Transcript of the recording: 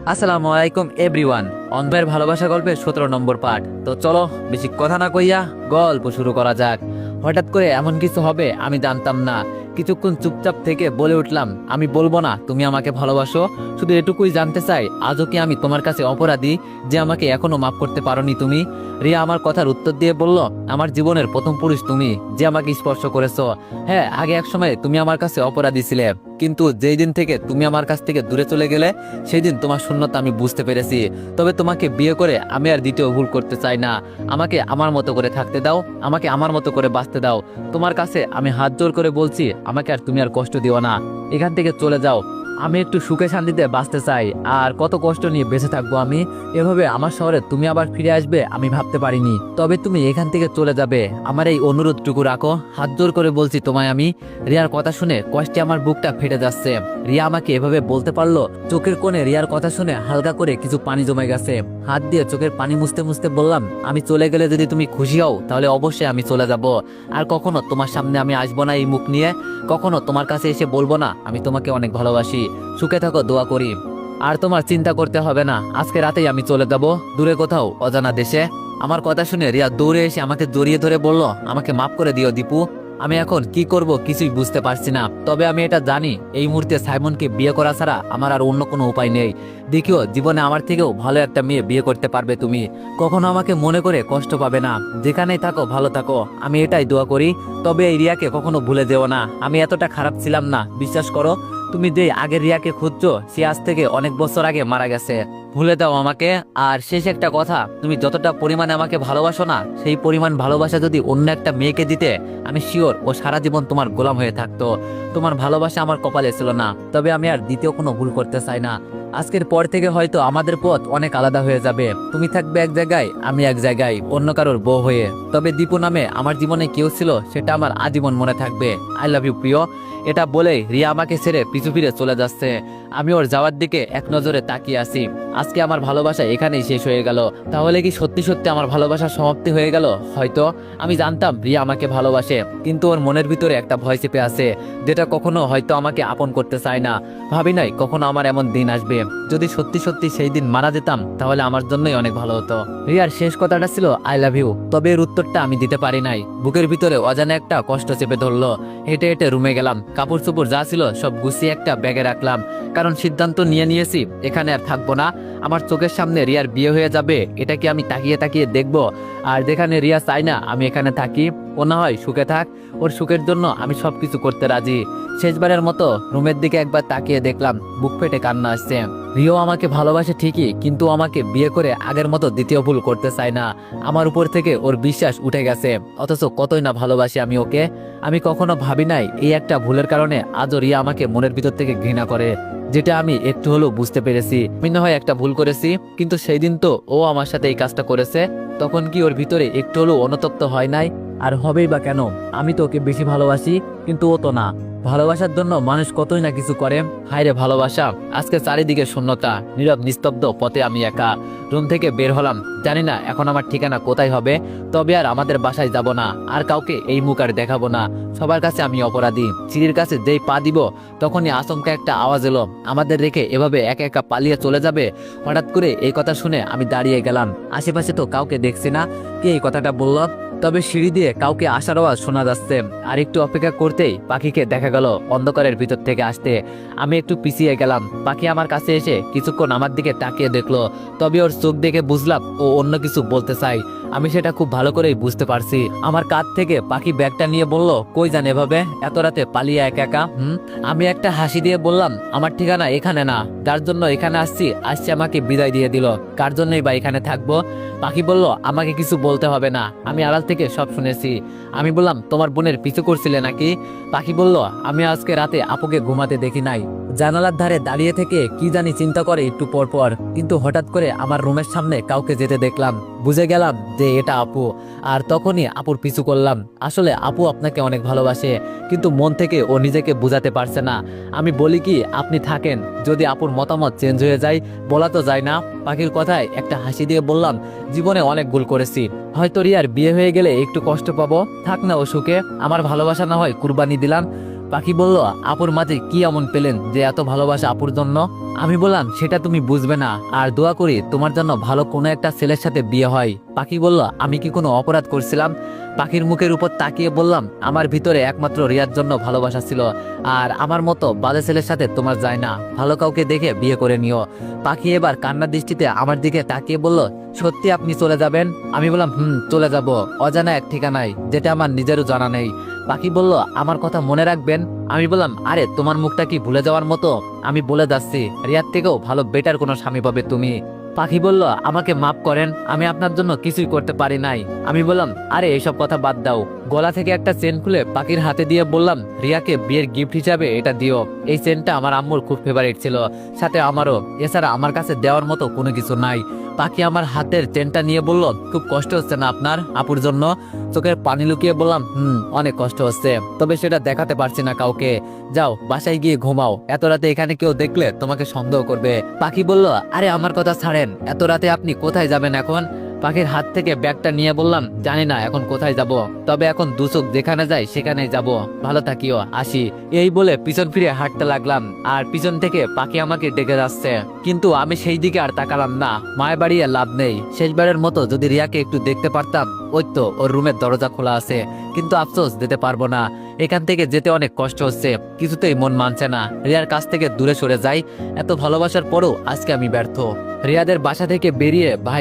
আসসালামু আলাইকুম এভরিওয়ান। অন্ধের ভালোবাসা গল্পের 17 নম্বর পার্ট। তো চলো বেশি কথা না কইয়া গল্প শুরু করা যাক। হঠাৎ করে এমন কিছু হবে আমি জানতাম না। কিছুক্ষণ চুপচাপ থেকে বলে উঠলাম, আমি বলবো না তুমি আমাকে ভালোবাসো, শুধু এটুকুই জানতে চাই আজও কি আমি তোমার কাছে অপরাধী যে আমাকে এখনো মাফ করতে পারোনি তুমি? রিয়া আমার কথার উত্তর দিয়ে বলল, আমার জীবনের প্রথম পুরুষ তুমি, যে আমাকে স্পর্শ করেছো। হ্যাঁ, আগে এক সময় তুমি আমার কাছে অপরাধী ছিলে, কিন্তু যেই দিন থেকে তুমি আমার কাছ থেকে দূরে চলে গেলে সেই দিন তোমার শূন্যতা আমি বুঝতে পেরেছি। তবে তোমাকে বিয়ে করে আমি আর দ্বিতীয় ভুল করতে চাই না। আমাকে আমার মতো করে থাকতে দাও, আমাকে আমার মতো করে বাঁচতে দাও। তোমার কাছে আমি হাত জোর করে বলছি, আমাকে আর তুমি আর কষ্ট দিও না, এখান থেকে চলে যাও। আমি একটু সুখে শান্তিতে বাঁচতে চাই, আর কত কষ্ট নিয়ে বেঁচে থাকবো আমি? এভাবে আমার শহরে তুমি আবার ফিরে আসবে আমি ভাবতে পারিনি। তবে তুমি এখান থেকে চলে যাবে, আমার এই অনুরোধটুকু রাখো, হাত জোর করে বলছি তোমায় আমি। রিয়ার কথা শুনে কষ্টে আমার বুকটা ফেটে যাচ্ছে। রিয়া আমাকে এভাবে বলতে পারলো? চোখের কোণে রিয়ার কথা শুনে হালকা করে কিছু পানি জমে গেছে। হাত দিয়ে চোখের পানি মুছতে মুছতে বললাম, আমি চলে গেলে যদি তুমি খুশি হও তাহলে অবশ্যই আমি চলে যাব। আর কখনো তোমার সামনে আমি আসবো না এই মুখ নিয়ে, কখনো তোমার কাছে এসে বলবো না আমি তোমাকে অনেক ভালোবাসি। সুখে থাকো, দোয়া করি। আর তোমার চিন্তা করতে হবে না, আজকে রাতেই আমি চলে যাব দূরে কোথাও, অজানা দেশে। আমার কথা শুনে রিয়া দৌড়ে এসে আমাকে জড়িয়ে ধরে বলল, আমাকে মাফ করে দিও দীপু। আমি এখন কি করব কিছুই বুঝতে পারছি না। তবে আমি এটা জানি, এই মুহূর্তে সাইমনকে বিয়ে করা ছাড়া আমার আর অন্য কোনো উপায় নেই। দেখিও, জীবনে আমার থেকেও ভালো একটা মেয়ে বিয়ে করতে পারবে তুমি। কখনো আমাকে মনে করে কষ্ট পাবে না। যেখানেই থাকো ভালো থাকো, আমি এটাই দোয়া করি। তবে এই রিয়াকে কখনো ভুলে যেও না, আমি এতটা খারাপ ছিলাম না, বিশ্বাস করো। তুমি যে আগের রিয়াকে খুঁজছো সে আজ থেকে অনেক বছর আগে মারা গেছে, ভুলে দাও আমাকে। আর শেষ একটা কথা, তুমি যতটা পরিমাণে আমাকে ভালোবাসো না, সেই পরিমাণ ভালোবাসা যদি অন্য একটা মেয়েকে দিতে, আমি শিওর ও সারা জীবন তোমার গোলাম হয়ে থাকতো। তোমার ভালোবাসা আমার কপালে ছিল না, তবে আমি আর দ্বিতীয় কোনো ভুল করতে চাই না। আজকের পর থেকে হয়তো আমাদের পথ অনেক আলাদা হয়ে যাবে, তুমি থাকবে এক জায়গায়, আমি এক জায়গায়, অন্য কারোর বউ হয়ে। তবে দীপু নামে আমার জীবনে কেউ ছিল, সেটা আমার আজীবন মনে থাকবে। আই লাভ ইউ প্রিয়। এটা বলেই রিয়া আমাকে ছেড়ে পিছু ফিরে চলে যাচ্ছে। আমি ওর যাওয়ার দিকে এক নজরে তাকিয়ে আছি। আজকে আমার ভালোবাসা এখানেই শেষ হয়ে গেল। তাহলে কি সত্যি সত্যি আমার ভালোবাসার সমাপ্তি হয়ে গেল? হয়তো। আমি জানতাম রিয়া আমাকে ভালোবাসে, কিন্তু ওর মনের ভিতরে একটা ভয় চেপে আছে, যেটা কখনো হয়তো আমাকে আপন করতে চায় না। ভাবি নাই কখনো আমার এমন দিন আসবে। যদি সত্যি সত্যি সেই দিন মারা যেতাম তাহলে আমার জন্যই অনেক ভালো হতো। রিয়ার শেষ কথাটা ছিল আই লাভ ইউ, তবে এর উত্তরটা আমি দিতে পারি নাই। বুকের ভিতরে অজানা একটা কষ্ট চেপে ধরলো। হেঁটে হেঁটে রুমে গেলাম, কাপড় চোপড় যা ছিল সব গুছিয়ে একটা ব্যাগে রাখলাম, কারণ সিদ্ধান্ত নিয়ে নিয়েছি এখানে আর থাকবো না। আমার চোখের সামনে রিয়ার বিয়ে হয়ে যাবে, এটা কি আমি তাকিয়ে তাকিয়ে দেখবো? আর যেখানে রিয়া চাই না আমি এখানে থাকি, ও না হয় সুখে থাক, ওর সুখের জন্য আমি সবকিছু করতে রাজি। শেষবারের মতো রুমের দিকে একবার তাকিয়ে দেখলাম, বুক ফেটে কান্না আসছে। রিও আমাকে ভালোবাসে ঠিকই, কিন্তু আমাকে বিয়ে করে আগের মতো দ্বিতীয় ভুল করতে চায় না। আমার উপর থেকে ওর বিশ্বাস উঠে গেছে, অথচ কতই না ভালোবাসি আমি ওকে। আমি কখনো ভাবি নাই এই একটা ভুলের কারণে আজও রিয়া আমাকে মনের ভিতর থেকে ঘৃণা করে, যেটা আমি একটু হলেও বুঝতে পেরেছি। আমি না হয় একটা ভুল করেছি, কিন্তু সেই দিন তো ও আমার সাথে এই কাজটা করেছে, তখন কি ওর ভিতরে একটু হলেও অনুতপ্ত হয় নাই? আর হবেই বা কেন? আমি তো ওকে বেশি ভালোবাসি, কিন্তু ও তো না। ভালোবাসার জন্য মানুষ কতই না কিছু করে। হায়রে ভালোবাসা! আজকে চারিদিকে শূন্যতা, নীরব নিস্তব্ধ পথে আমি একা। রুম থেকে বের হলাম, জানি না এখন আমার ঠিকানা কোথায় হবে। তবে আর আমাদের বাসায় যাব না, আর কাউকে এই মুখ আর দেখাবো না। সবার কাছে আমি অপরাধী। সিঁড়ির কাছে যেই পা দিব তখনই আচমকা একটা আওয়াজ এলো, আমাদের রেখে এভাবে একা একা পালিয়ে চলে যাবে? হঠাৎ করে এই কথা শুনে আমি দাঁড়িয়ে গেলাম। আশেপাশে তো কাউকে দেখছি না, কে এই কথাটা বলল? তবে সিঁড়ি দিয়ে কাউকে আসার আওয়াজ শোনা যাচ্ছে। আর একটু অপেক্ষা করতেই পাখিকে দেখা গেল অন্ধকারের ভিতর থেকে আসতে। আমি একটু পিছিয়ে গেলাম। পাখি আমার কাছে এসে কিছুক্ষণ আমার দিকে তাকিয়ে দেখলো, তবে ওর চোখ দেখে বুঝলাম ও অন্য কিছু বলতে চাই। আমি সেটা খুব ভালো করেই বুঝতে পারছি। আমার কাঁধ থেকে পাখি ব্যাগটা নিয়ে বলল, কই যান এভাবে এত রাতে পালিয়ে একা একা? আমি একটা হাসি দিয়ে বললাম, আমার ঠিকানা এখানে না, যার জন্য এখানে আসছি আমাকে বিদায় দিয়ে দিল, কার জন্যই বা এখানে থাকবো? পাখি বলল, আমাকে কিছু বলতে হবে না, আমি আড়াল থেকে সব শুনেছি। আমি বললাম, তোমার বোনের পিছু করছিলে নাকি? পাখি বলল, আমি আজকে রাতে আপুকে ঘুমাতে দেখি নাই, জানালার ধারে দাঁড়িয়ে থেকে কি জানি চিন্তা করে একটু পর পর, কিন্তু হঠাৎ করে আমার রুমের সামনে কাউকে যেতে দেখলাম। বুঝে গেলাম যে এটা আপু, আর তখনই আপুর পিছু করলাম। আসলে আপু আপনাকে অনেক ভালোবাসে, কিন্তু মন থেকে ও নিজেকে বোঝাতে পারছে না। আমি বলি কি, আপনি থাকেন, যদি আপুর মতামত চেঞ্জ হয়ে যায় বলা তো যায় না। পাখির কথায় একটা হাসি দিয়ে বললাম, জীবনে অনেক ভুল করেছি, হয়তো রিয়ার বিয়ে হয়ে গেলে একটু কষ্ট পাবো, থাক না ও সুখে, আমার ভালোবাসা না হয় কুরবানি দিলাম। পাখি বলল, আপুর মাঝে কি এমন পেলেন যে এত ভালোবাসা আপুর জন্য? আমি বললাম, সেটা তুমি বুঝবে না, আর দোয়া করি তোমার জন্য ভালো কোনো একটা ছেলের সাথে বিয়ে হয়। পাখি বলল, আমি কি কোনো অপরাধ করছিলাম? পাখির মুখের উপর তাকিয়ে বললাম, আমার ভিতরে একমাত্র রিয়ার জন্য ভালোবাসা ছিল, আর আমার মতো বাজে ছেলের সাথে তোমার যায় না, ভালো কাউকে দেখে বিয়ে করে নিও। পাখি এবার কান্নার দৃষ্টিতে আমার দিকে তাকিয়ে বলল, সত্যি আপনি চলে যাবেন? আমি বললাম, চলে যাব, অজানা এক ঠিকানায়, যেটা আমার নিজেরও জানা নেই। পাখি বলল, আমার কথা মনে রাখবেন? আমি বললাম, আরে তোমার মুখটা কি ভুলে যাওয়ার মতো? আমি বলে যাচ্ছি, রিয়ার থেকেও ভালো বেটার কোনো স্বামী পাবে তুমি। পাখি বলল, আমাকে মাফ করেন, আমি আপনার জন্য কিছুই করতে পারি নাই। আমি বললাম, আরে এইসব কথা বাদ দাও। গলা থেকে একটা চেন খুলে পাখির হাতে দিয়ে বললাম, রিয়াকে বিয়ের গিফট হিসাবে এটা দিও। এই চেনটা আমার আম্মুর খুব ফেভারিট ছিল, সাথে আমারও। এছাড়া আমার কাছে দেওয়ার মতো কোনো কিছু নাই। পাখি আমার হাতের চেনটা নিয়ে বলল, খুব কষ্ট হচ্ছে না আপনার আপুর জন্য? চোখের পানি লুকিয়ে বললাম, অনেক কষ্ট হচ্ছে, তবে সেটা দেখাতে পারছি না কাউকে। যাও বাসায় গিয়ে ঘুমাও, এত রাতে এখানে কেউ দেখলে তোমাকে সন্দেহ করবে। পাখি বলল, আরে আমার কথা ছাড়েন, এত রাতে আপনি কোথায় যাবেন এখন? পাখির হাত থেকে ব্যাগটা নিয়ে বললাম, জানি না এখন কোথায় যাব, তবে এখন দুচোখ যেখানে যায় সেখানেই যাব। ভালো থাকিও, আসি। এই বলে পিছন ফিরে হাঁটতে লাগলাম, আর পিছন থেকে পাখি আমাকে ডেকে যাচ্ছে, কিন্তু আমি সেই দিকে আর তাকালাম না। মায়ের বাড়ি আর লাভ নেই, শেষবারের মতো যদি রিয়াকে একটু দেখতে পারতাম। ওই তো ওর রুমের দরজা খোলা আছে, কিন্তু আফসোস যেতে পারবো না। এখান থেকে যেতে অনেক কষ্ট হচ্ছে, কিছুতেই মন মানছে না রিয়ার কাছ থেকে দূরে সরে যাই। এত ভালোবাসার পরও আজকে আমি ব্যর্থ। রিয়াদের বাসা থেকে বেরিয়ে ভাই